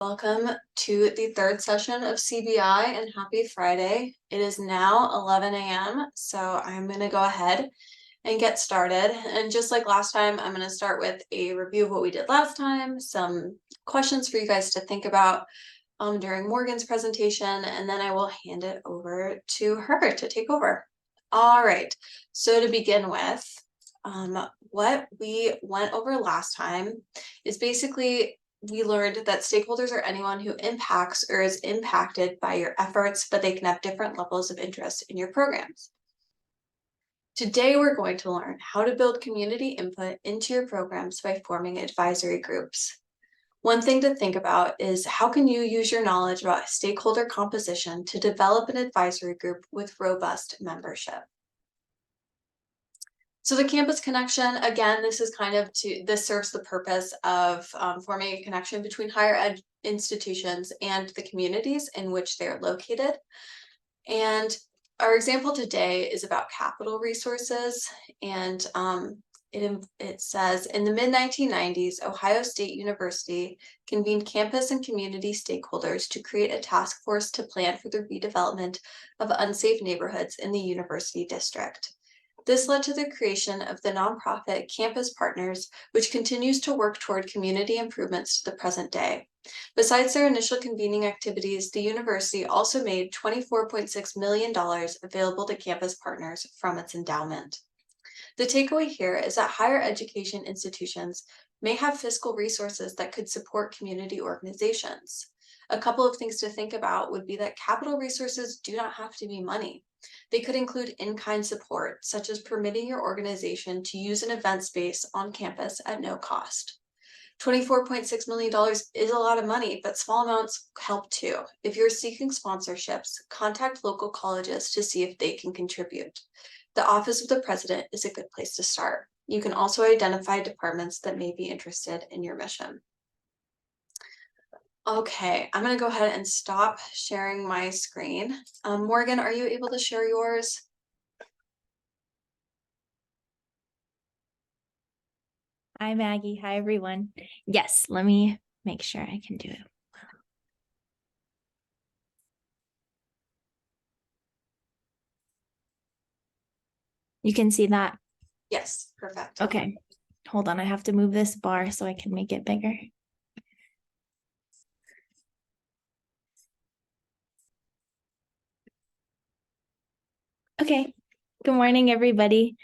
Welcome to the third session of CBI and happy Friday. It is now 11 a.m. So I'm going to go ahead and get started. And just like last time, I'm going to start with a review of what we did last time, some questions for you guys to think about during Morgan's presentation, and then I will hand it over to her to take over. All right, so to begin with, what we went over last time is basically we learned that stakeholders are anyone who impacts or is impacted by your efforts, but they can have different levels of interest in your programs. Today, we're going to learn how to build community input into your programs by forming advisory groups. One thing to think about is how can you use your knowledge about stakeholder composition to develop an advisory group with robust membership. So the campus connection, again, this serves the purpose of forming a connection between higher ed institutions and the communities in which they're located. And our example today is about capital resources. And it says, in the mid-1990s, Ohio State University convened campus and community stakeholders to create a task force to plan for the redevelopment of unsafe neighborhoods in the university district. This led to the creation of the nonprofit Campus Partners, which continues to work toward community improvements to the present day. Besides their initial convening activities, the university also made $24.6 million available to Campus Partners from its endowment. The takeaway here is that higher education institutions may have fiscal resources that could support community organizations. A couple of things to think about would be that capital resources do not have to be money. They could include in-kind support, such as permitting your organization to use an event space on campus at no cost. $24.6 million is a lot of money, but small amounts help too. If you're seeking sponsorships, contact local colleges to see if they can contribute. The Office of the President is a good place to start. You can also identify departments that may be interested in your mission. Okay, I'm going to go ahead and stop sharing my screen. Morgan, are you able to share yours? Hi, Maggie. Hi, everyone. Yes, let me make sure I can do it. You can see that? Yes, perfect. Okay, hold on. I have to move this bar so I can make it bigger. Okay, good morning, everybody.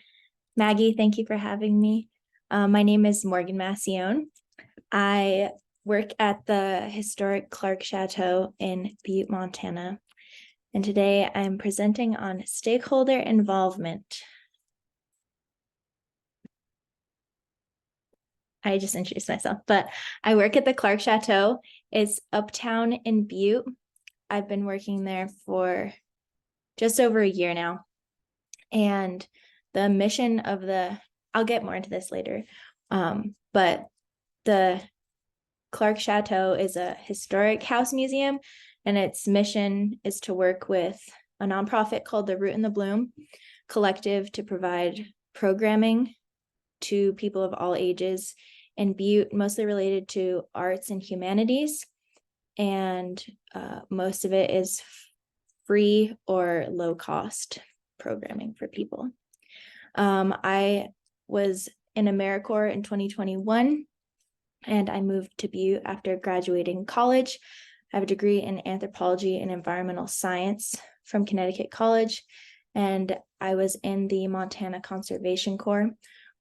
Maggie, thank you for having me. My name is Morgan Maccione. I work at the historic Clark Chateau in Butte, Montana. And today I'm presenting on stakeholder involvement. I just introduced myself, but I work at the Clark Chateau. It's uptown in Butte. I've been working there for just over a year now. And the mission of I'll get more into this later, but the Clark Chateau is a historic house museum, and its mission is to work with a nonprofit called the Root and the Bloom Collective to provide programming to people of all ages in Butte, mostly related to arts and humanities. And most of it is free or low cost programming for people. I was in AmeriCorps in 2021, and I moved to Butte after graduating college. I have a degree in anthropology and environmental science from Connecticut College, and I was in the Montana Conservation Corps,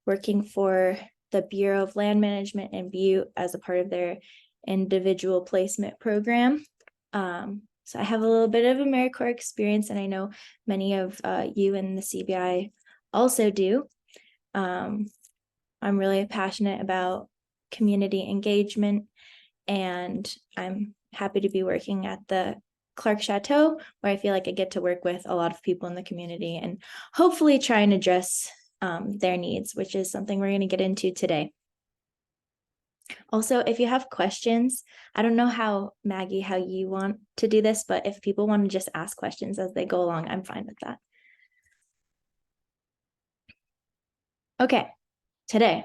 working for the Bureau of Land Management in Butte as a part of their individual placement program. So I have a little bit of AmeriCorps experience, and I know many of you in the CBI also do. I'm really passionate about community engagement, and I'm happy to be working at the Clark Chateau, where I feel like I get to work with a lot of people in the community and hopefully try and address their needs, which is something we're going to get into today. Also, if you have questions, I don't know how, Maggie, how you want to do this, but if people want to just ask questions as they go along, I'm fine with that. Okay, today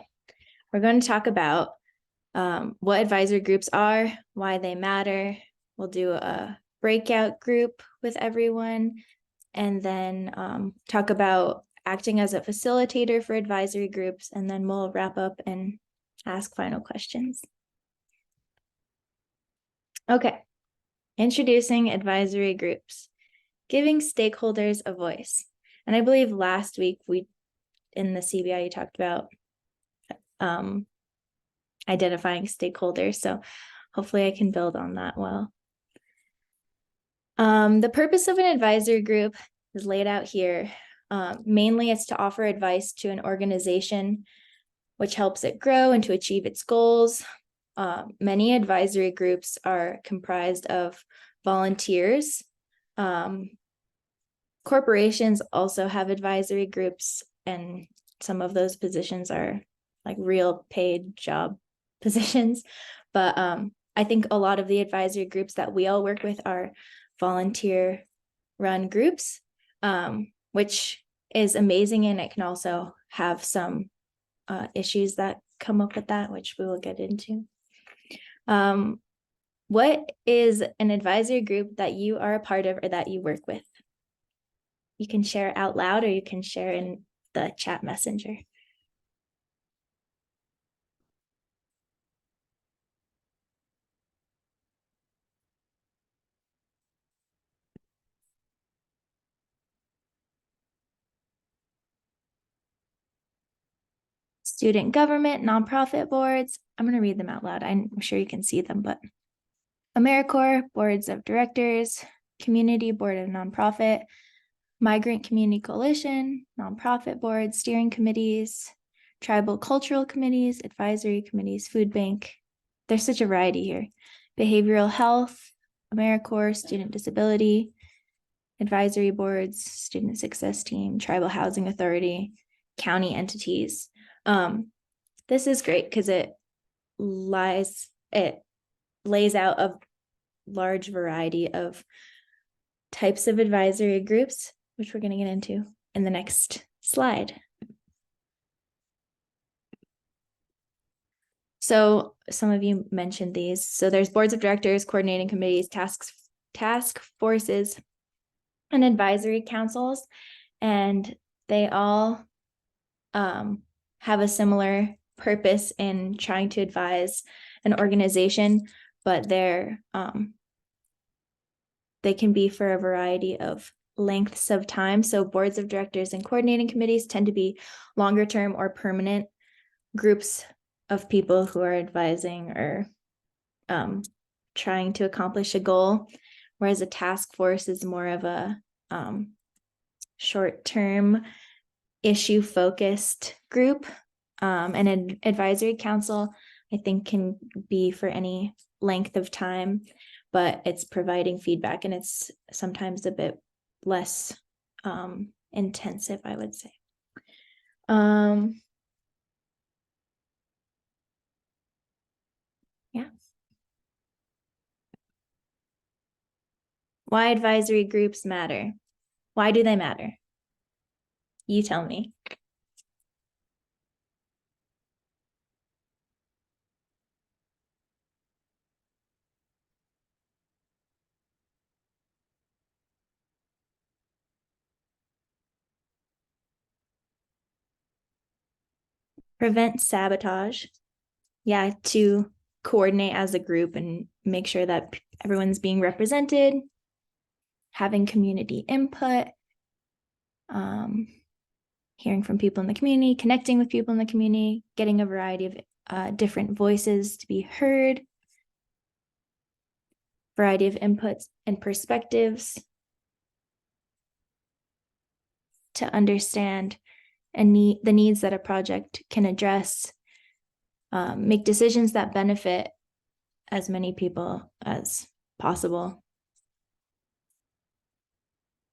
we're going to talk about what advisory groups are, why they matter. We'll do a breakout group with everyone, and then talk about acting as a facilitator for advisory groups, and then we'll wrap up and ask final questions. Okay, introducing advisory groups, giving stakeholders a voice. And I believe last week in the CBI, you talked about identifying stakeholders. So hopefully I can build on that well. The purpose of an advisory group is laid out here. Mainly it's to offer advice to an organization which helps it grow and to achieve its goals. Many advisory groups are comprised of volunteers. Corporations also have advisory groups, and some of those positions are like real paid job positions. But I think a lot of the advisory groups that we all work with are volunteer run groups, which is amazing, and it can also have some issues that come up with that, which we will get into. What is an advisory group that you are a part of or that you work with? You can share out loud, or you can share in the chat messenger. Student government, nonprofit boards. I'm going to read them out loud. I'm sure you can see them, but AmeriCorps, boards of directors, community board of nonprofit, migrant community coalition, nonprofit boards, steering committees, tribal cultural committees, advisory committees, food bank. There's such a variety here. Behavioral health, AmeriCorps, student disability, advisory boards, student success team, tribal housing authority, county entities. This is great because it lays out a large variety of types of advisory groups, which we're going to get into in the next slide. So some of you mentioned these. So there's boards of directors, coordinating committees, task forces, and advisory councils, and they all have a similar purpose in trying to advise an organization, but they can be for a variety of lengths of time. So boards of directors and coordinating committees tend to be longer term or permanent groups of people who are advising or trying to accomplish a goal, whereas a task force is more of a short-term issue-focused group. And an advisory council, I think, can be for any length of time, but it's providing feedback, and it's sometimes a bit less intensive, I would say. Yeah. Why advisory groups matter? Why do they matter? You tell me. Prevent sabotage. Yeah, to coordinate as a group and make sure that everyone's being represented, having community input, hearing from people in the community, connecting with people in the community, getting a variety of different voices to be heard, variety of inputs and perspectives to understand and the needs that a project can address, make decisions that benefit as many people as possible,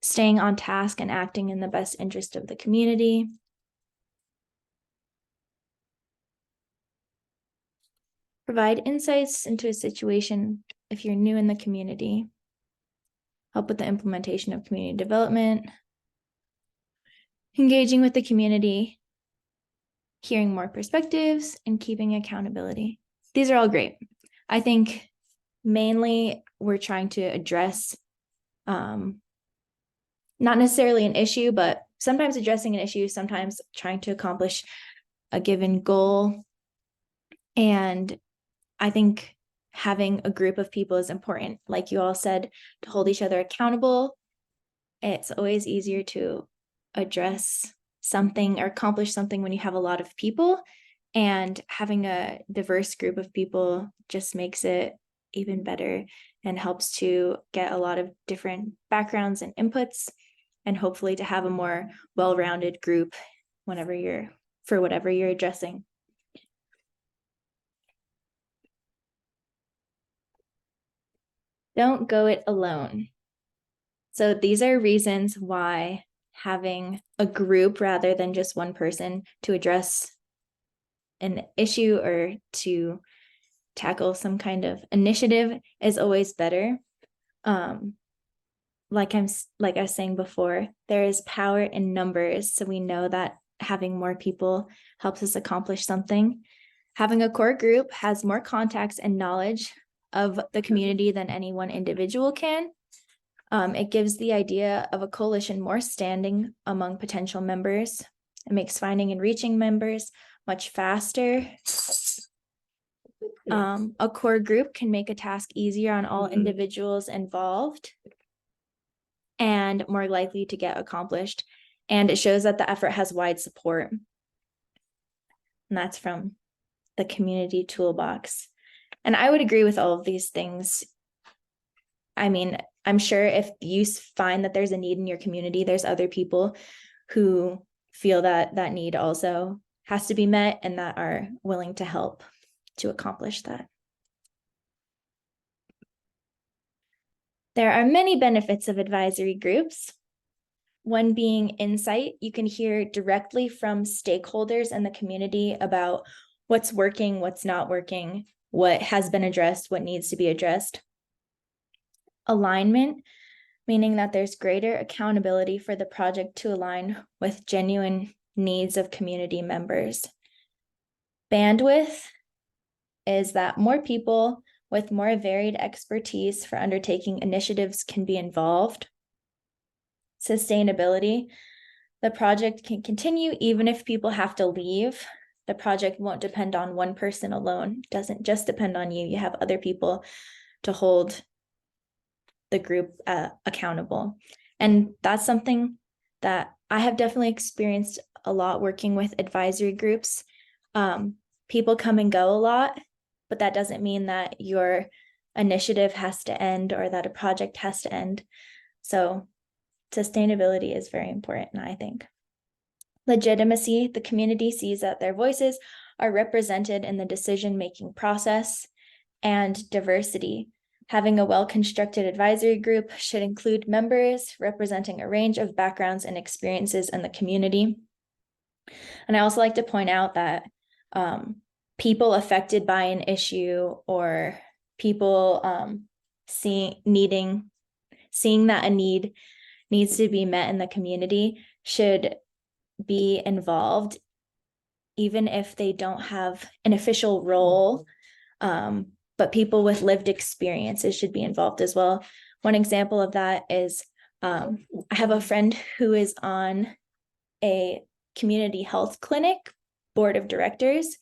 staying on task and acting in the best interest of the community, provide insights into a situation if you're new in the community, help with the implementation of community development, engaging with the community, hearing more perspectives, and keeping accountability. these are all great. I think mainly we're trying to address not necessarily an issue, but sometimes addressing an issue, sometimes trying to accomplish a given goal. And I think having a group of people is important. Like you all said, to hold each other accountable. It's always easier to address something or accomplish something when you have a lot of people. And having a diverse group of people just makes it even better and helps to get a lot of different backgrounds and inputs, and hopefully to have a more well-rounded group whenever for whatever you're addressing. Don't go it alone. So these are reasons why having a group rather than just one person to address an issue or to tackle some kind of initiative is always better. Like I was saying before, there is power in numbers. So we know that having more people helps us accomplish something. Having a core group has more contacts and knowledge of the community than any one individual can. It gives the idea of a coalition more standing among potential members. It makes finding and reaching members much faster. A core group can make a task easier on all individuals involved and more likely to get accomplished. And it shows that the effort has wide support. And that's from the community toolbox. And I would agree with all of these things. I mean, I'm sure if you find that there's a need in your community, there's other people who feel that that need also has to be met and that are willing to help to accomplish that. There are many benefits of advisory groups. One being insight. You can hear directly from stakeholders in the community about what's working, what's not working, what has been addressed, what needs to be addressed. Alignment, meaning that there's greater accountability for the project to align with genuine needs of community members. Bandwidth is that more people with more varied expertise for undertaking initiatives can be involved. Sustainability, the project can continue even if people have to leave. The project won't depend on one person alone. It doesn't just depend on you. You have other people to hold the group accountable. And that's something that I have definitely experienced a lot working with advisory groups. People come and go a lot, but that doesn't mean that your initiative has to end or that a project has to end. So sustainability is very important, I think. Legitimacy, the community sees that their voices are represented in the decision-making process. And diversity, having a well-constructed advisory group should include members representing a range of backgrounds and experiences in the community. And I also like to point out that people affected by an issue or people seeing that a need needs to be met in the community should be involved, even if they don't have an official role. But people with lived experiences should be involved as well. One example of that is I have a friend who is on a community health clinic board of directors.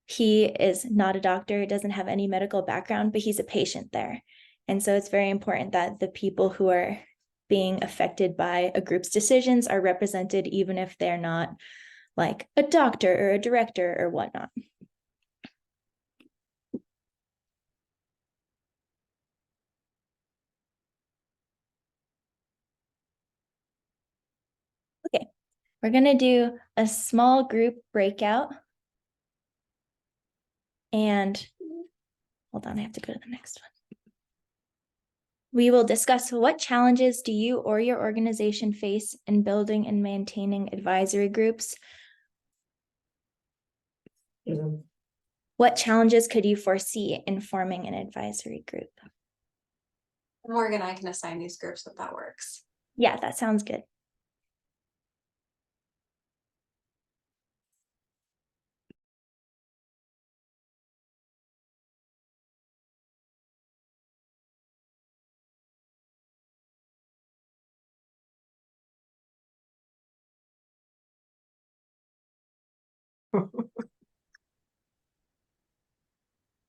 He is not a doctor, doesn't have any medical background, but he's a patient there. And so it's very important that the people who are being affected by a group's decisions are represented, even if they're not like a doctor or a director or whatnot. Okay, we're gonna do a small group breakout. And hold on, I have to go to the next one. We will discuss what challenges do you or your organization face in building and maintaining advisory groups? What challenges could you foresee in forming an advisory group? Morgan and I can assign these groups if that works. Yeah, that sounds good.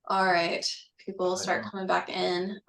All right, people I start know. coming back in.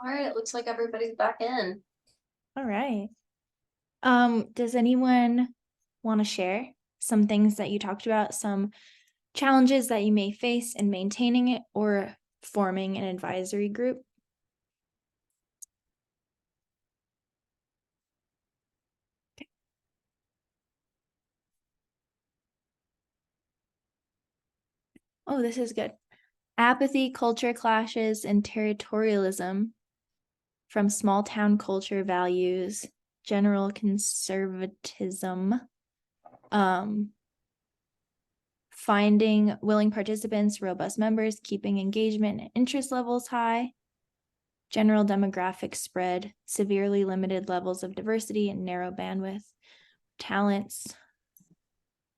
All right, looks like everybody's back in. All right. Does anyone want to share some things that you talked about, some challenges that you may face in maintaining it or forming an advisory group? Okay. Oh, this is good. Apathy, culture clashes, and territorialism from small town culture values, general conservatism, finding willing participants, robust members, keeping engagement and interest levels high, general demographic spread, severely limited levels of diversity and narrow bandwidth, talents,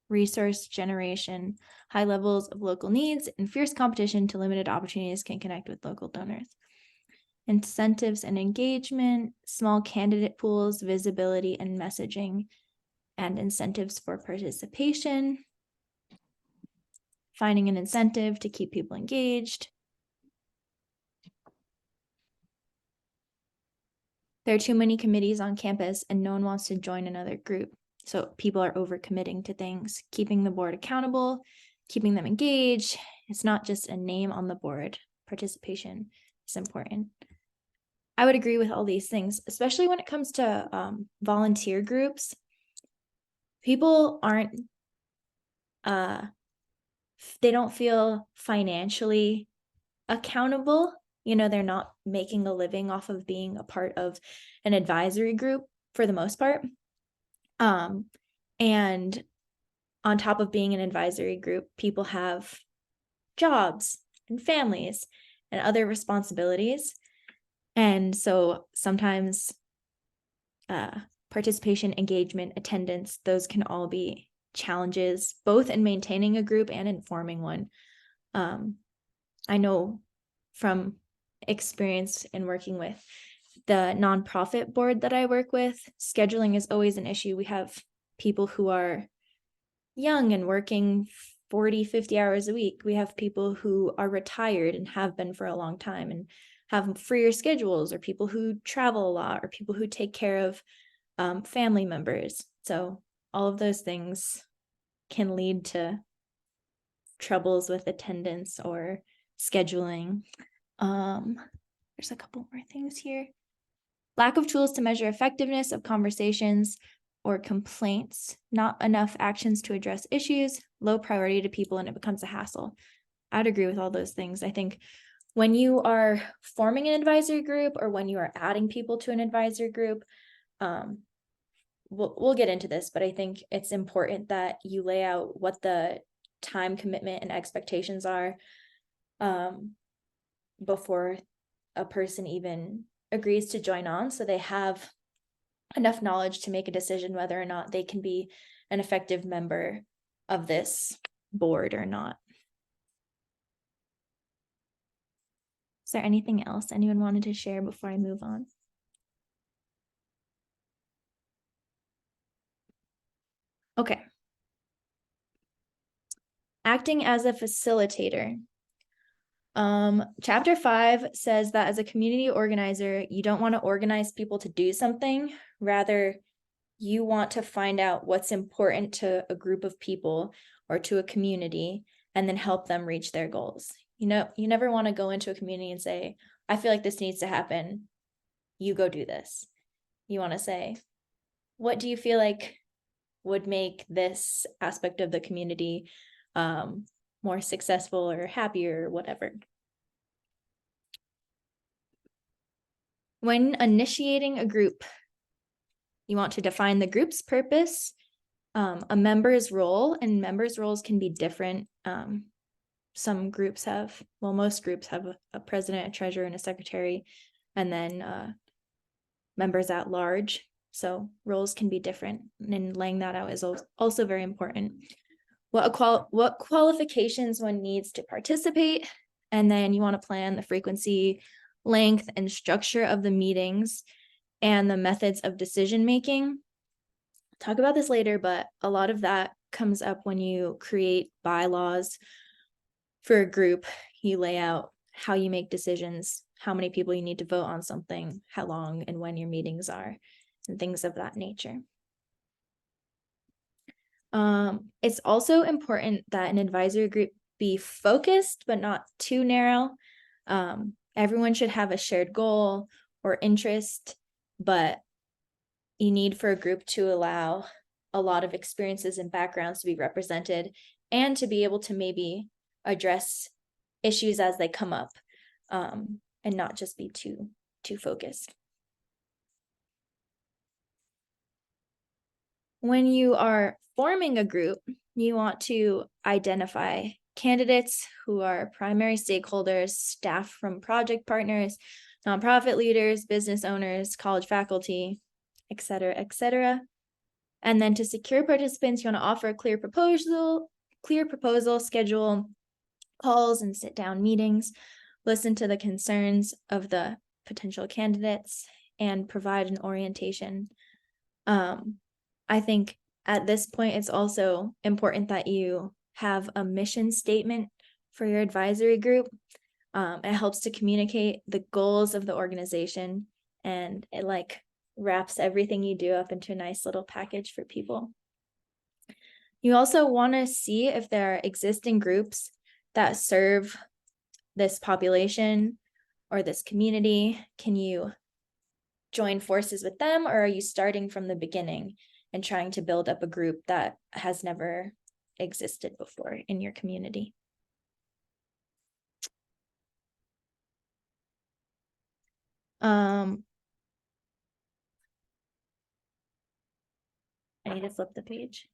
resource generation, high levels of local needs, and fierce competition to limited opportunities can connect with local donors. Incentives and engagement, small candidate pools, visibility and messaging, and incentives for participation, finding an incentive to keep people engaged. There are too many committees on campus and no one wants to join another group. So people are overcommitting to things, keeping the board accountable, keeping them engaged. It's not just a name on the board. Participation is important. I would agree with all these things, especially when it comes to volunteer groups. People aren't, they don't feel financially accountable. You know, they're not making a living off of being a part of an advisory group for the most part. And on top of being an advisory group, people have jobs and families and other responsibilities. And so sometimes participation, engagement, attendance, those can all be challenges, both in maintaining a group and in forming one. I know from experience in working with the nonprofit board that I work with, scheduling is always an issue. We have people who are young and working 40, 50 hours a week. We have people who are retired and have been for a long time and have freer schedules, or people who travel a lot, or people who take care of family members. So all of those things can lead to troubles with attendance or scheduling. There's a couple more things here. Lack of tools to measure effectiveness of conversations or complaints, not enough actions to address issues, low priority to people, and it becomes a hassle. I'd agree with all those things. I think when you are forming an advisory group or when you are adding people to an advisory group, we'll get into this, but I think it's important that you lay out what the time commitment and expectations are before a person even agrees to join on, so they have enough knowledge to make a decision whether or not they can be an effective member of this board or not. Is there anything else anyone wanted to share before I move on? Okay. Acting as a facilitator. Chapter 5 says that as a community organizer, you don't want to organize people to do something. Rather, you want to find out what's important to a group of people or to a community and then help them reach their goals. You know, you never want to go into a community and say, I feel like this needs to happen. You go do this. You want to say, what do you feel like would make this aspect of the community more successful or happier or whatever. When initiating a group, you want to define the group's purpose, a member's role, and members' roles can be different. Some groups have, well, most groups have a president, a treasurer, and a secretary, and then members at large. So roles can be different, and laying that out is also very important. What qualifications one needs to participate, and then you want to plan the frequency, length, and structure of the meetings and the methods of decision making. Talk about this later, but a lot of that comes up when you create bylaws for a group. You lay out how you make decisions, how many people you need to vote on something, how long and when your meetings are, and things of that nature. It's also important that an advisory group be focused, but not too narrow. Everyone should have a shared goal or interest, but you need for a group to allow a lot of experiences and backgrounds to be represented and to be able to maybe address issues as they come up, and not just be too focused. When you are forming a group, you want to identify candidates who are primary stakeholders, staff from project partners, nonprofit leaders, business owners, college faculty, et cetera, And then to secure participants, you want to offer a clear proposal, schedule calls and sit down meetings, listen to the concerns of the potential candidates, and provide an orientation. I think at this point, it's also important that you have a mission statement for your advisory group. It helps to communicate the goals of the organization, and it wraps everything you do up into a nice little package for people. You also want to see if there are existing groups that serve this population or this community. Can you join forces with them, or are you starting from the beginning and trying to build up a group that has never existed before in your community? I need to flip the page.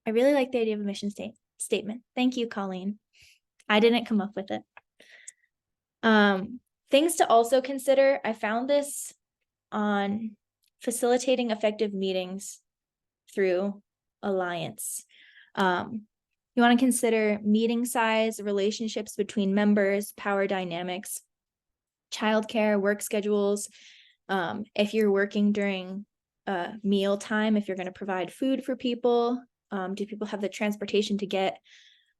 I really like the idea of a mission statement. Thank you, Colleen. I didn't come up with it. Things to also consider. I found this on facilitating effective meetings through Alliance. You want to consider meeting size, relationships between members, power dynamics, childcare, work schedules. If you're working during meal time, if you're going to provide food for people, do people have the transportation to get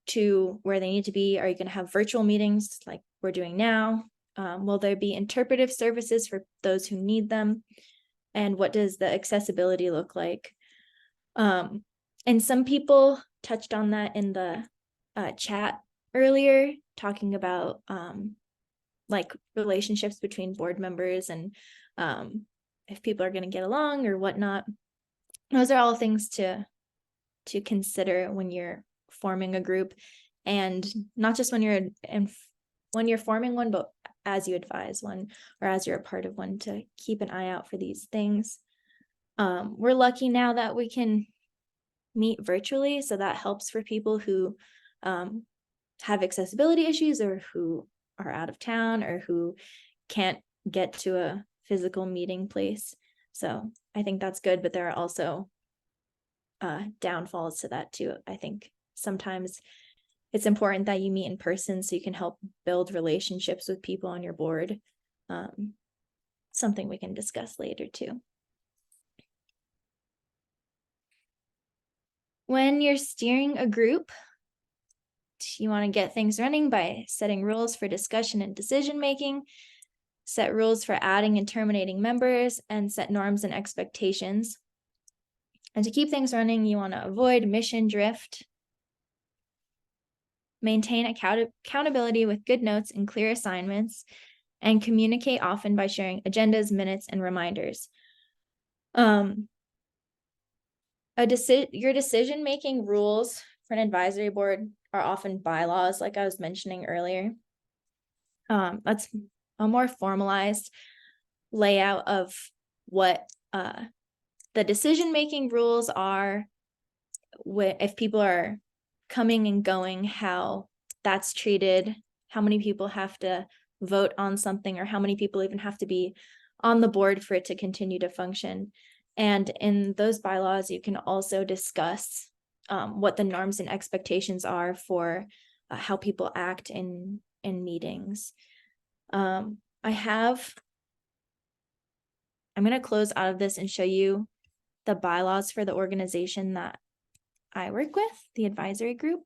to where they need to be? Are you going to have virtual meetings like we're doing now? Will there be interpretive services for those who need them? And what does the accessibility look like? And some people touched on that in the chat earlier, talking about relationships between board members and if people are going to get along or whatnot. Those are all things to consider when you're forming a group, and not just when you're forming one, but as you advise one or as you're a part of one, to keep an eye out for these things. We're lucky now that we can meet virtually, so that helps for people who have accessibility issues or who are out of town or who can't get to a physical meeting place. So I think that's good, but there are also downfalls to that too. I think sometimes it's important that you meet in person so you can help build relationships with people on your board. Something we can discuss later too. When you're steering a group, you want to get things running by setting rules for discussion and decision making. set rules for adding and terminating members, and set norms and expectations. And to keep things running, you want to avoid mission drift, maintain accountability with good notes and clear assignments, and communicate often by sharing agendas, minutes, and reminders. Your decision-making rules for an advisory board are often bylaws, like I was mentioning earlier. That's a more formalized layout of what the decision-making rules are, if people are coming and going, how that's treated, how many people have to vote on something, or how many people even have to be on the board for it to continue to function. And in those bylaws, you can also discuss what the norms and expectations are for how people act in meetings. I'm going to close out of this and show you the bylaws for the organization that I work with, the advisory group.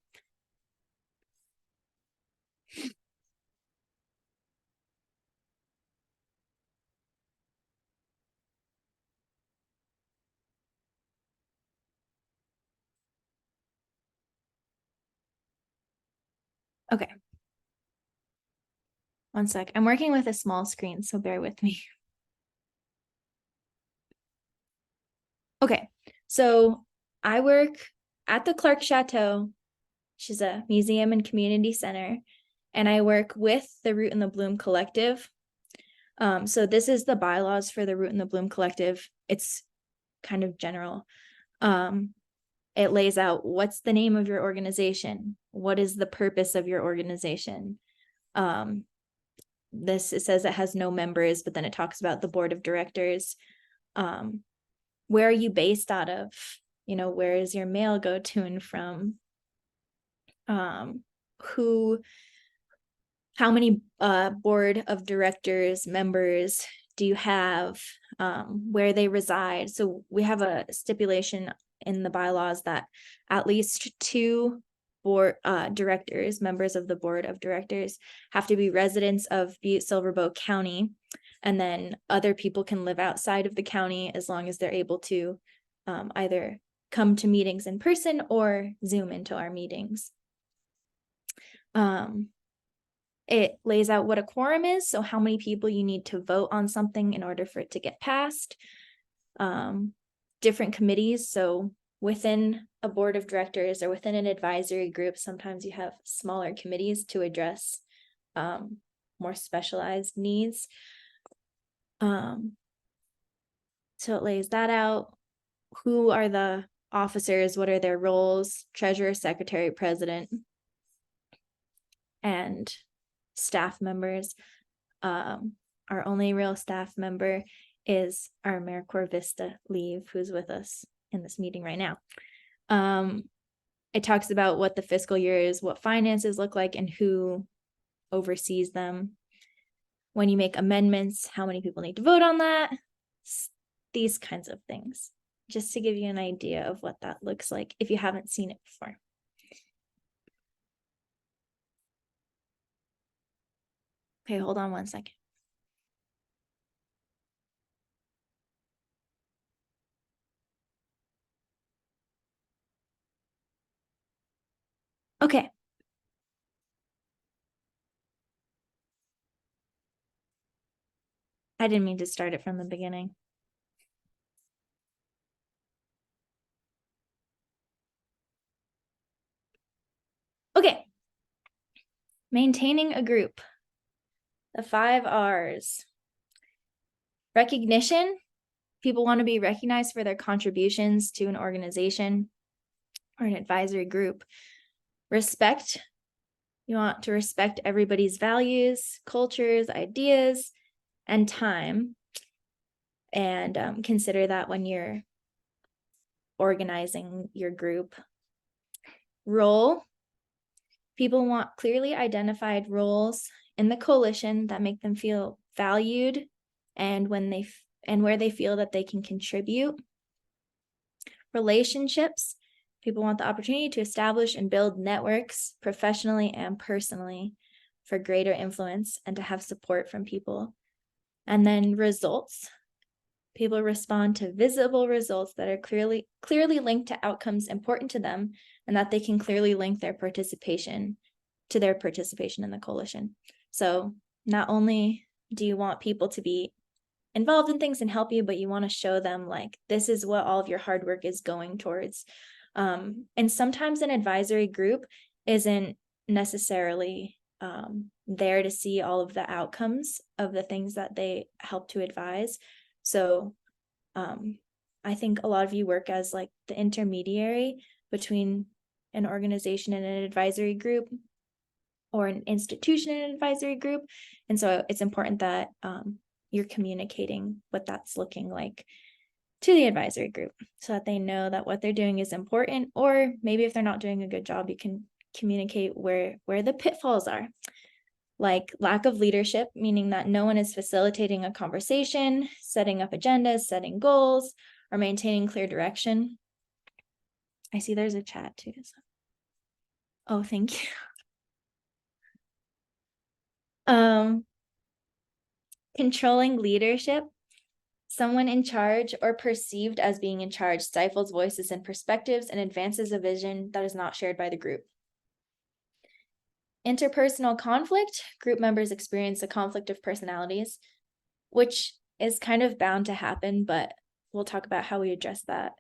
Okay. One sec. I'm working with a small screen, so bear with me. Okay, so I work at the Clark Chateau, which is a museum and community center, and I work with the Root and the Bloom Collective. So this is the bylaws for the Root and the Bloom Collective. It's kind of general. It lays out what's the name of your organization, what is the purpose of your organization. It says it has no members, but then it talks about the board of directors. Where are you based out of? Where is your mail go to and from? How many board of directors members do you have? Where they reside? So we have a stipulation in the bylaws that at least 2 board directors, members of the board of directors, have to be residents of Butte-Silver Bow County. And then other people can live outside of the county as long as they're able to either come to meetings in person or Zoom into our meetings. It lays out what a quorum is, so how many people you need to vote on something in order for it to get passed. Different committees, so within a board of directors or within an advisory group, sometimes you have smaller committees to address more specialized needs. So it lays that out. Who are the officers? What are their roles? Treasurer, secretary, president, and staff members. Our only real staff member is our Mayor Corvista Leave, who's with us in this meeting right now. It talks about what the fiscal year is, what finances look like, and who oversees them. When you make amendments, how many people need to vote on that? These kinds of things, just to give you an idea of what that looks like if you haven't seen it before. Okay, hold on one second. Okay. I didn't mean to start it from the beginning. Okay. Maintaining a group. The 5 R's. Recognition. People want to be recognized for their contributions to an organization or an advisory group. Respect. You want to respect everybody's values, cultures, ideas, and time. And consider that when you're organizing your group. Role. People want clearly identified roles in the coalition that make them feel valued and where they feel that they can contribute. Relationships. People want the opportunity to establish and build networks professionally and personally for greater influence and to have support from people And then results. People respond to visible results that are clearly linked to outcomes important to them, and that they can clearly link their participation in the coalition. So not only do you want people to be involved in things and help you, but you want to show them like this is what all of your hard work is going towards. And sometimes an advisory group isn't necessarily there to see all of the outcomes of the things that they help to advise. So I think a lot of you work as like the intermediary between an organization and an advisory group, or an institution and an advisory group. And so it's important that you're communicating what that's looking like to the advisory group so that they know that what they're doing is important, or maybe if they're not doing a good job, you can communicate where the pitfalls are. Like lack of leadership, meaning that no one is facilitating a conversation, setting up agendas, setting goals, or maintaining clear direction. I see there's a chat too. So. Oh, thank you. Controlling leadership. Someone in charge or perceived as being in charge stifles voices and perspectives and advances a vision that is not shared by the group. Interpersonal conflict. Group members experience a conflict of personalities, which is kind of bound to happen, but we'll talk about how we address that.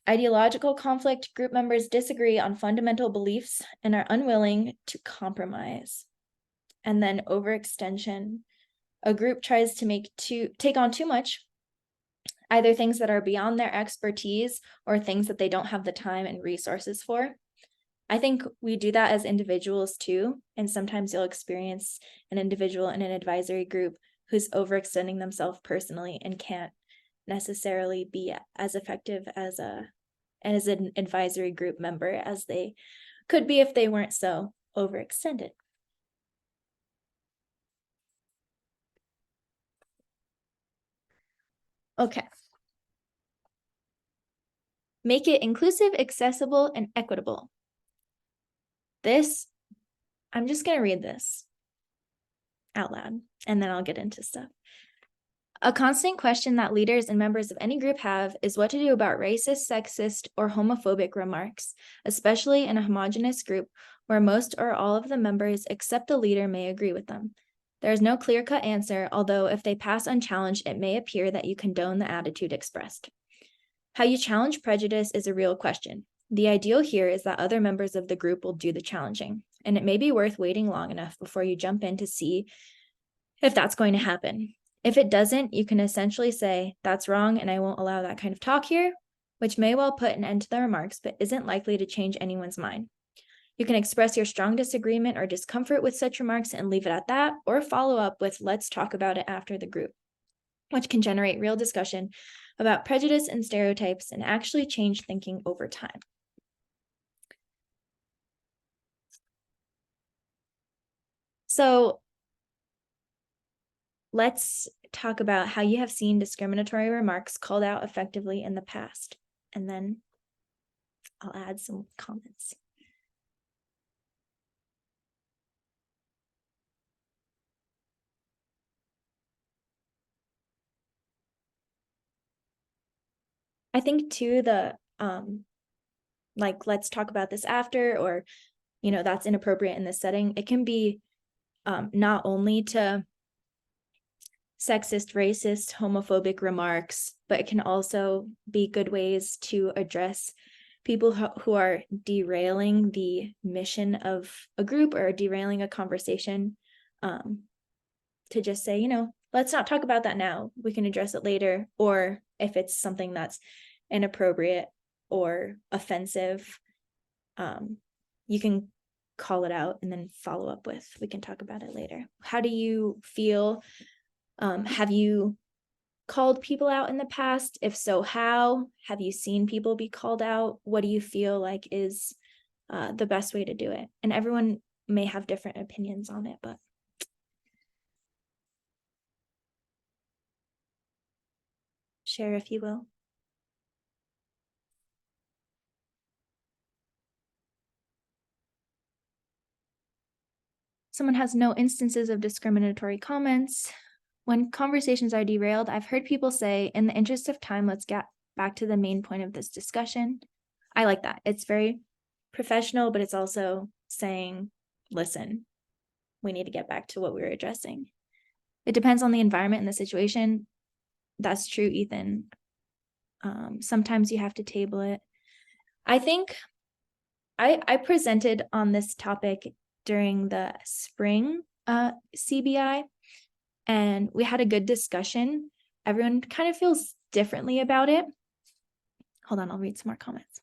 Ideological conflict. Group members disagree on fundamental beliefs and are unwilling to compromise. And then overextension. A group tries to take on too much, either things that are beyond their expertise or things that they don't have the time and resources for. I think we do that as individuals too. And sometimes you'll experience an individual in an advisory group who's overextending themselves personally and can't necessarily be as effective as an advisory group member as they could be if they weren't so overextended. Okay. Make it inclusive, accessible, and equitable. This, I'm just going to read this out loud, and then I'll get into stuff. A constant question that leaders and members of any group have is what to do about racist, sexist, or homophobic remarks, especially in a homogeneous group where most or all of the members except the leader may agree with them. There is no clear-cut answer, although if they pass unchallenged, it may appear that you condone the attitude expressed. How you challenge prejudice is a real question. The ideal here is that other members of the group will do the challenging, and it may be worth waiting long enough before you jump in to see if that's going to happen. If it doesn't, you can essentially say, that's wrong and I won't allow that kind of talk here, which may well put an end to the remarks, but isn't likely to change anyone's mind. You can express your strong disagreement or discomfort with such remarks and leave it at that, or follow up with, let's talk about it after the group, which can generate real discussion about prejudice and stereotypes and actually change thinking over time. So let's talk about how you have seen discriminatory remarks called out effectively in the past, and then I'll add some comments. I think too, like, let's talk about this after, or, that's inappropriate in this setting. It can be not only to sexist, racist, homophobic remarks, but it can also be good ways to address people who are derailing the mission of a group or derailing a conversation, to just say, let's not talk about that now. We can address it later. Or if it's something that's inappropriate or offensive, you can call it out and then follow up with, we can talk about it later. How do you feel? Have you called people out in the past? If so, how? Have you seen people be called out? What do you feel like is the best way to do it? And everyone may have different opinions on it, but share if you will. Someone has no instances of discriminatory comments. When conversations are derailed, I've heard people say, in the interest of time, let's get back to the main point of this discussion. I like that. It's very professional, but it's also saying, listen, we need to get back to what we were addressing. It depends on the environment and the situation. That's true, Ethan. Sometimes you have to table it. I think I presented on this topic during the spring CBI, and we had a good discussion. Everyone kind of feels differently about it. Hold on, I'll read some more comments.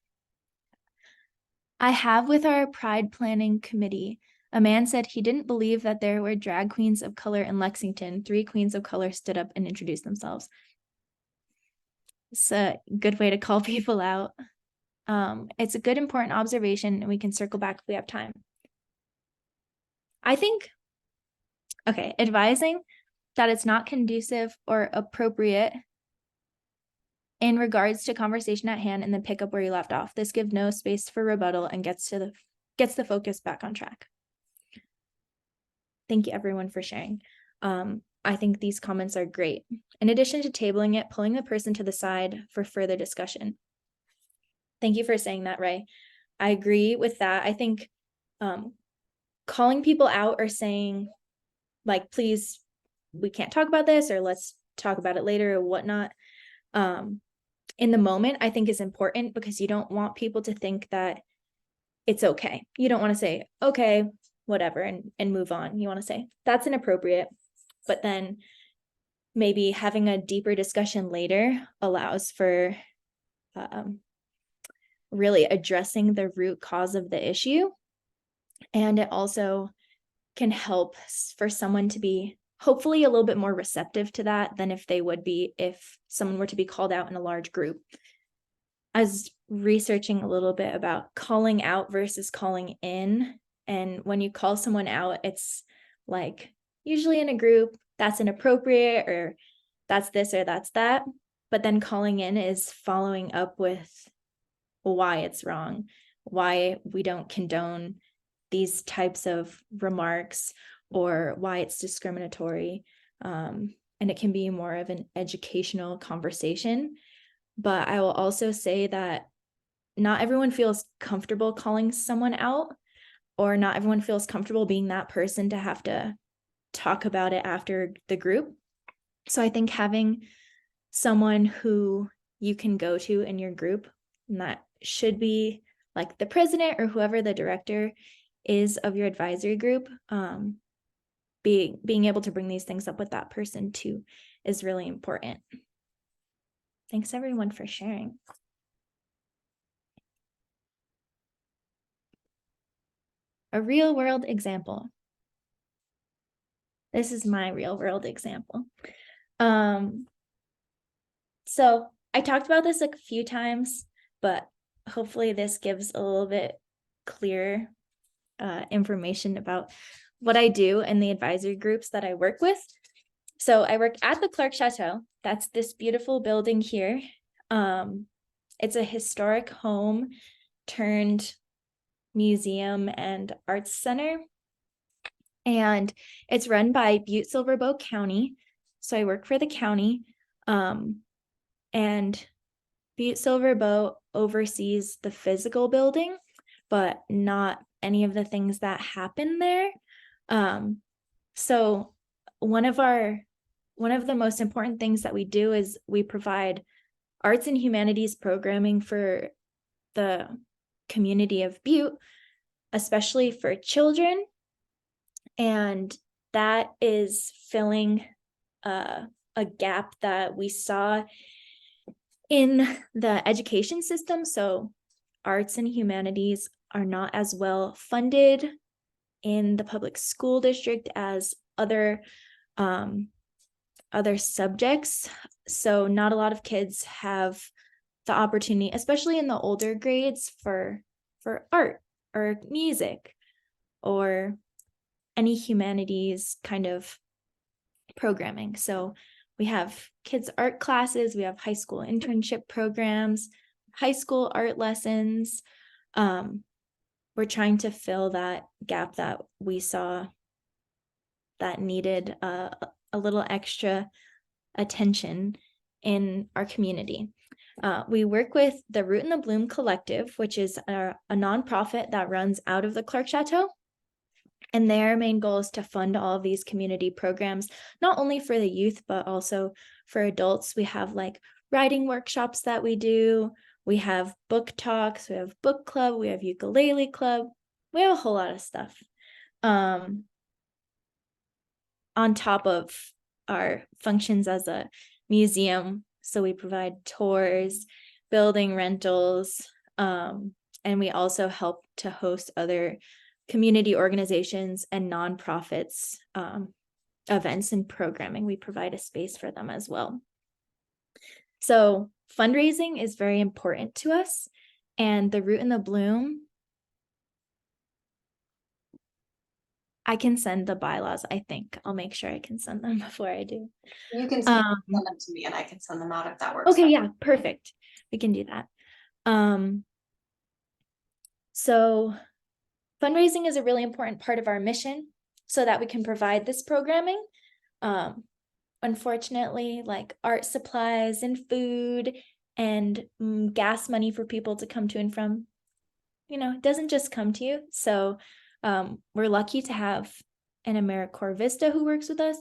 I have with our Pride Planning Committee, a man said he didn't believe that there were drag queens of color in Lexington. 3 queens of color stood up and introduced themselves. It's a good way to call people out. It's a good, important observation, and we can circle back if we have time. I think, okay, advising that it's not conducive or appropriate in regards to conversation at hand and then pick up where you left off. This gives no space for rebuttal and gets the focus back on track. Thank you everyone for sharing. I think these comments are great. In addition to tabling it, pulling the person to the side for further discussion. Thank you for saying that, Ray. I agree with that. I think calling people out or saying, like, please, we can't talk about this, or let's talk about it later or whatnot, in the moment, I think is important, because you don't want people to think that it's okay. You don't want to say, okay, whatever, and move on. You want to say, that's inappropriate. But then maybe having a deeper discussion later allows for really addressing the root cause of the issue. And it also can help for someone to be hopefully a little bit more receptive to that than if they would be if someone were to be called out in a large group. I was researching a little bit about calling out versus calling in. And when you call someone out, it's like usually in a group, that's inappropriate, or that's this or that's that. But then calling in is following up with why it's wrong, why we don't condone these types of remarks, or why it's discriminatory. And it can be more of an educational conversation. But I will also say that not everyone feels comfortable calling someone out, or not everyone feels comfortable being that person to have to talk about it after the group. So I think having someone who you can go to in your group, and that should be like the president or whoever the director is of your advisory group, being able to bring these things up with that person too is really important. Thanks everyone for sharing. A real world example. This is my real world example. So I talked about this a few times, but hopefully this gives a little bit clearer information about what I do in the advisory groups that I work with. So I work at the Clark Chateau. That's this beautiful building here. It's a historic home turned museum and arts center. And it's run by Butte-Silver Bow County. So I work for the county. And Butte-Silver Bow oversees the physical building, but not any of the things that happen there. So one of the most important things that we do is we provide arts and humanities programming for the community of Butte, especially for children. And that is filling a gap that we saw in the education system. So arts and humanities are not as well funded in the public school district as other subjects. So not a lot of kids have the opportunity, especially in the older grades, for art or music or any humanities kind of programming. So we have kids' art classes, we have high school internship programs, high school art lessons. We're trying to fill that gap that we saw that needed a little extra attention in our community. We work with the Root in the Bloom Collective, which is a nonprofit that runs out of the Clark Chateau. And their main goal is to fund all of these community programs, not only for the youth, but also for adults. We have like writing workshops that we do. We have book talks, we have book club, we have ukulele club. We have a whole lot of stuff. On top of our functions as a museum. So we provide tours, building rentals, and we also help to host other community organizations and nonprofits events and programming. We provide a space for them as well. So fundraising is very important to us, and the Root in the Bloom, I can send the bylaws. I think I'll make sure I can send them before I do. You can send them to me and I can send them out if that works. Okay, yeah, perfect. We can do that. So fundraising is a really important part of our mission so that we can provide this programming. Unfortunately, like art supplies and food and gas money for people to come to and from, it doesn't just come to you. So we're lucky to have an AmeriCorps Vista who works with us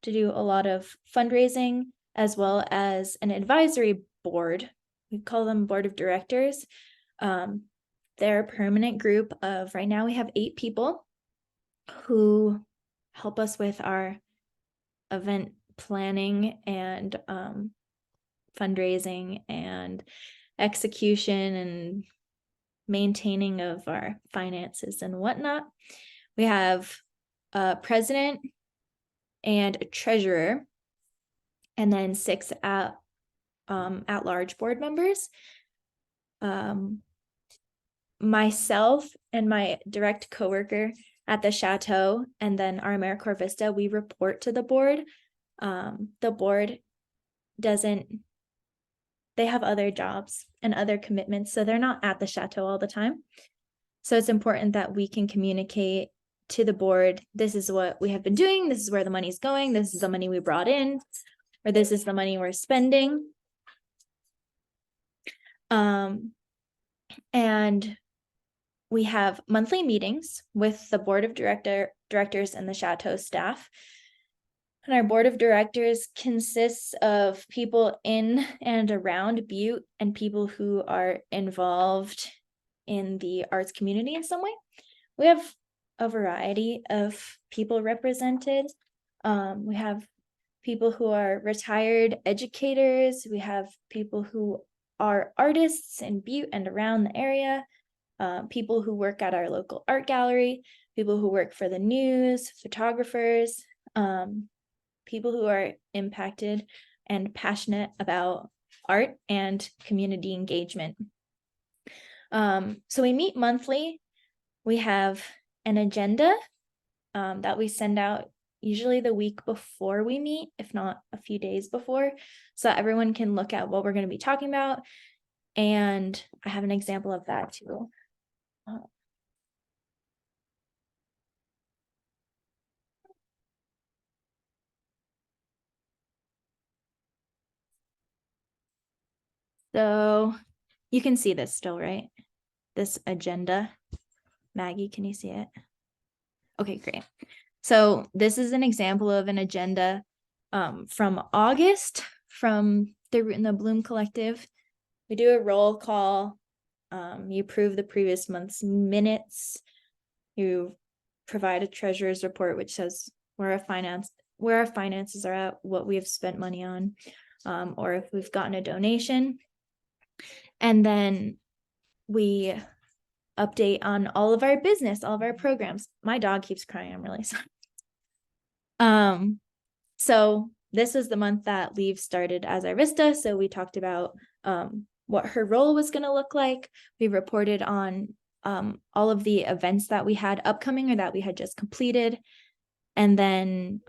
to do a lot of fundraising, as well as an advisory board. We call them board of directors. They're a permanent group of, right now we have 8 people who help us with our event planning and fundraising and execution and maintaining of our finances and whatnot. We have a president and a treasurer, and then 6 at-large board members. Myself and my direct coworker at the Chateau, and then our AmeriCorps Vista, we report to the board. The board they have other jobs and other commitments, so they're not at the Chateau all the time. So it's important that we can communicate to the board, this is what we have been doing, this is where the money's going, this is the money we brought in, or this is the money we're spending. And we have monthly meetings with the board of directors and the Chateau staff. And our board of directors consists of people in and around Butte and people who are involved in the arts community in some way. We have a variety of people represented. We have people who are retired educators. We have people who are artists in Butte and around the area. People who work at our local art gallery, people who work for the news, photographers, people who are impacted and passionate about art and community engagement. So we meet monthly. We have an agenda that we send out usually the week before we meet, if not a few days before, so that everyone can look at what we're going to be talking about. And I have an example of that too. So you can see this still, right? This agenda. Maggie, can you see it? Okay, great. So this is an example of an agenda from August from the Root in the Bloom Collective. We do a roll call. You approve the previous month's minutes. You provide a treasurer's report, which says where our finances are at, what we have spent money on, or if we've gotten a donation. And then we update on all of our business, all of our programs. My dog keeps crying. I'm really sorry. So this is the month that Leave started as our Vista. So we talked about what her role was going to look like. We reported on all of the events that we had upcoming or that we had just completed. And then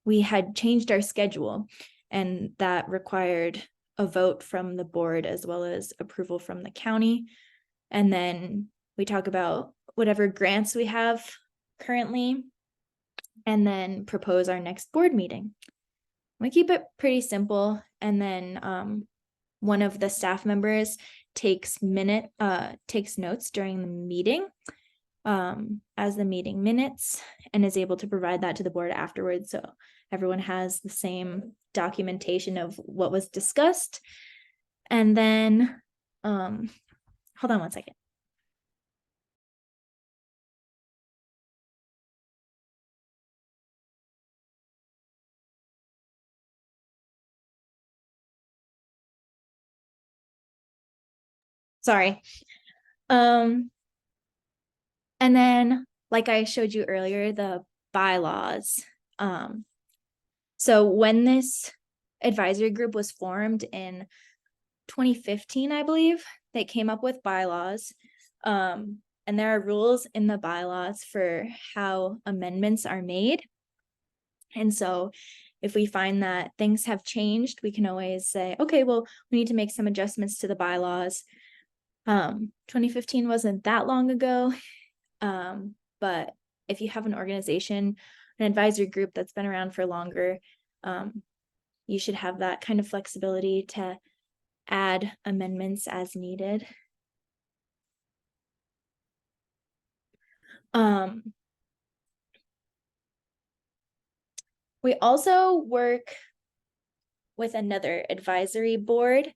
we had changed our schedule, and that required a vote from the board as well as approval from the county. And then we talk about whatever grants we have currently. and then propose our next board meeting. We keep it pretty simple, and then one of the staff members takes notes during the meeting as the meeting minutes, and is able to provide that to the board afterwards, so everyone has the same documentation of what was discussed. And then hold on one second. Sorry. And then, like I showed you earlier, the bylaws. So when this advisory group was formed in 2015, I believe, they came up with bylaws. And there are rules in the bylaws for how amendments are made. And so if we find that things have changed, we can always say, okay, well, we need to make some adjustments to the bylaws. 2015 wasn't that long ago. But if you have an organization, an advisory group that's been around for longer, you should have that kind of flexibility to add amendments as needed. We also work with another advisory board.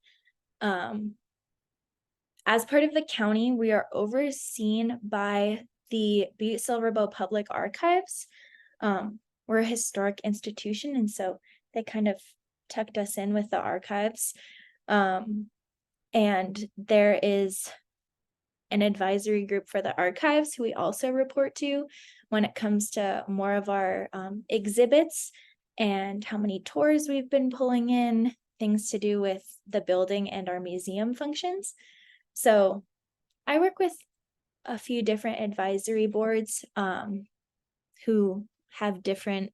As part of the county, we are overseen by the Butte Silver Bow Public Archives. We're a historic institution, and so they kind of tucked us in with the archives. And there is an advisory group for the archives who we also report to when it comes to more of our exhibits and how many tours we've been pulling in, things to do with the building and our museum functions. So I work with a few different advisory boards who have different,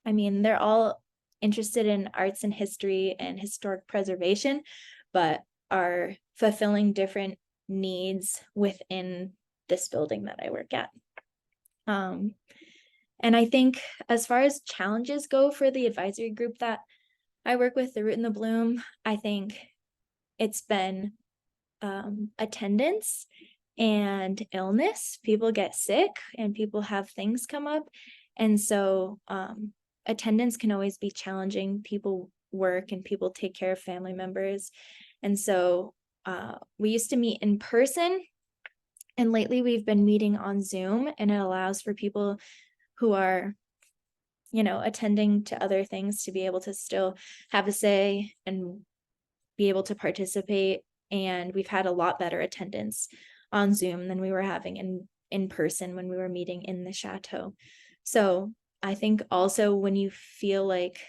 they're all interested in arts and history and historic preservation, but are fulfilling different needs within this building that I work at. And I think as far as challenges go for the advisory group that I work with, the Root and the Bloom, I think it's been attendance and illness. People get sick and people have things come up. And so attendance can always be challenging. People work and people take care of family members. And so we used to meet in person, and lately we've been meeting on Zoom, and it allows for people who are, attending to other things to be able to still have a say and be able to participate. And we've had a lot better attendance on Zoom than we were having in person when we were meeting in the Chateau. So I think also when you feel like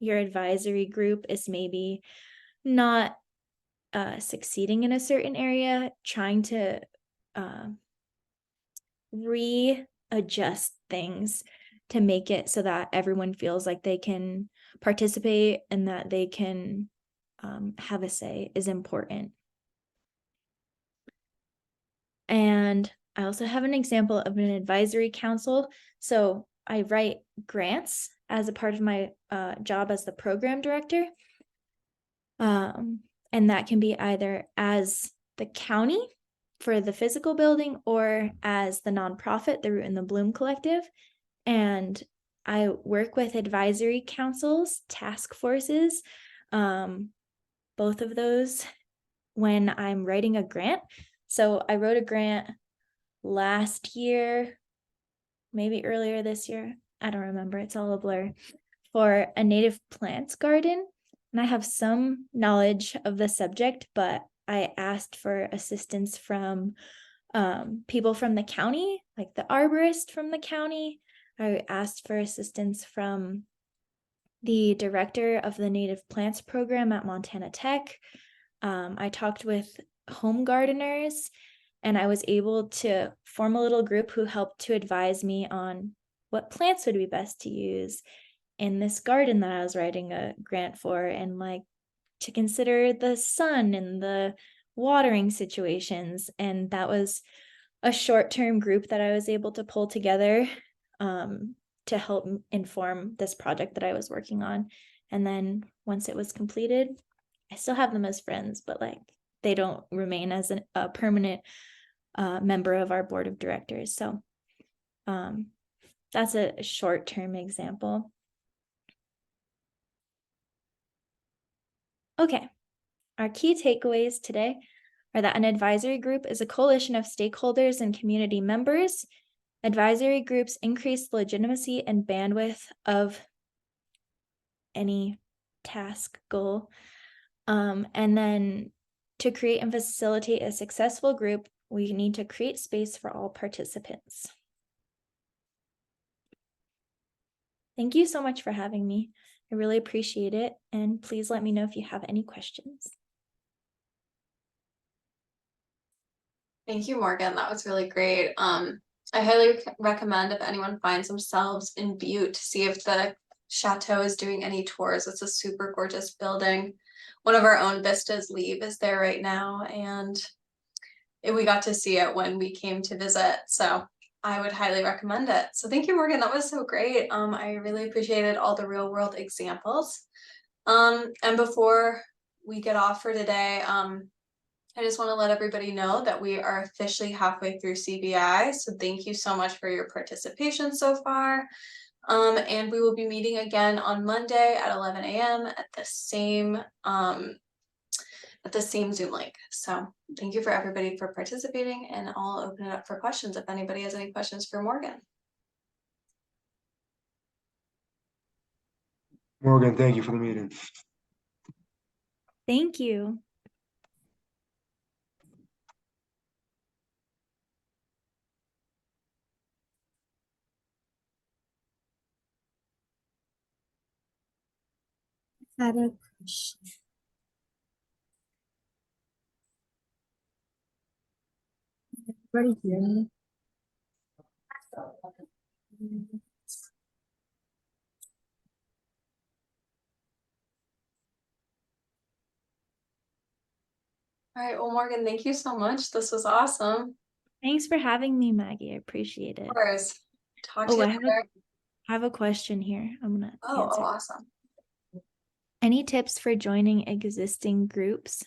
your advisory group is maybe not succeeding in a certain area, trying to readjust things to make it so that everyone feels like they can participate and that they can have a say is important. And I also have an example of an advisory council. So I write grants as a part of my job as the program director. And that can be either as the county for the physical building or as the nonprofit, the Root and the Bloom Collective. And I work with advisory councils, task forces, both of those when I'm writing a grant. So I wrote a grant last year, maybe earlier this year. I don't remember. It's all a blur, for a native plants garden. And I have some knowledge of the subject, but I asked for assistance from people from the county, like the arborist from the county. I asked for assistance from the director of the native plants program at Montana Tech. I talked with home gardeners, and I was able to form a little group who helped to advise me on what plants would be best to use in this garden that I was writing a grant for, and like to consider the sun and the watering situations. And that was a short-term group that I was able to pull together to help inform this project that I was working on. And then once it was completed, I still have them as friends, but like they don't remain as a permanent member of our board of directors. So that's a short-term example. Okay, our key takeaways today are that an advisory group is a coalition of stakeholders and community members. Advisory groups increase the legitimacy and bandwidth of any task goal. And then to create and facilitate a successful group, we need to create space for all participants. Thank you so much for having me. I really appreciate it. And please let me know if you have any questions. Thank you, Morgan. That was really great. I highly recommend if anyone finds themselves in Butte to see if the Chateau is doing any tours. It's a super gorgeous building. One of our own Vistas Leave is there right now, and we got to see it when we came to visit. So I would highly recommend it. So thank you, Morgan. That was so great. I really appreciated all the real world examples. And before we get off for today, I just want to let everybody know that we are officially halfway through CBI. So thank you so much for your participation so far. And we will be meeting again on Monday at 11 a.m. at the same Zoom link. So thank you for everybody for participating, and I'll open it up for questions if anybody has any questions for Morgan. Morgan, thank you for the meeting. Thank you. Had a question. Everybody hear me? All right, well, Morgan, thank you so much. This was awesome. Thanks for having me, Maggie. I appreciate it. Of course. Talk to Oh, you I later. have a question here. I'm gonna answer. Awesome. Any tips for joining existing groups?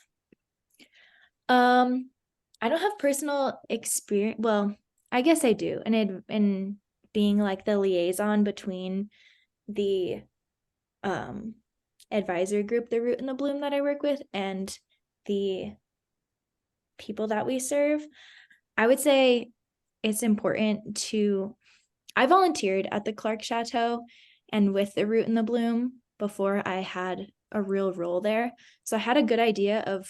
I don't have personal experience. Well, I guess I do. And in being like the liaison between the advisory group, the Root and the Bloom that I work with, and the people that we serve, I would say it's important to, I volunteered at the Clark Chateau and with the Root and the Bloom before I had a real role there. So I had a good idea of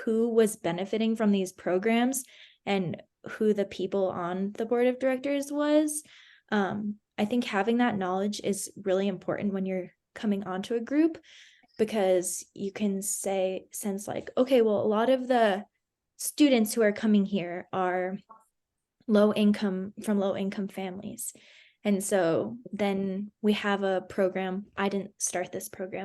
who was benefiting from these programs and who the people on the board of directors was. I think having that knowledge is really important when you're coming onto a group, because you can sense like, okay, well, a lot of the students who are coming here are low income families. And so then we have a program. I didn't start this program.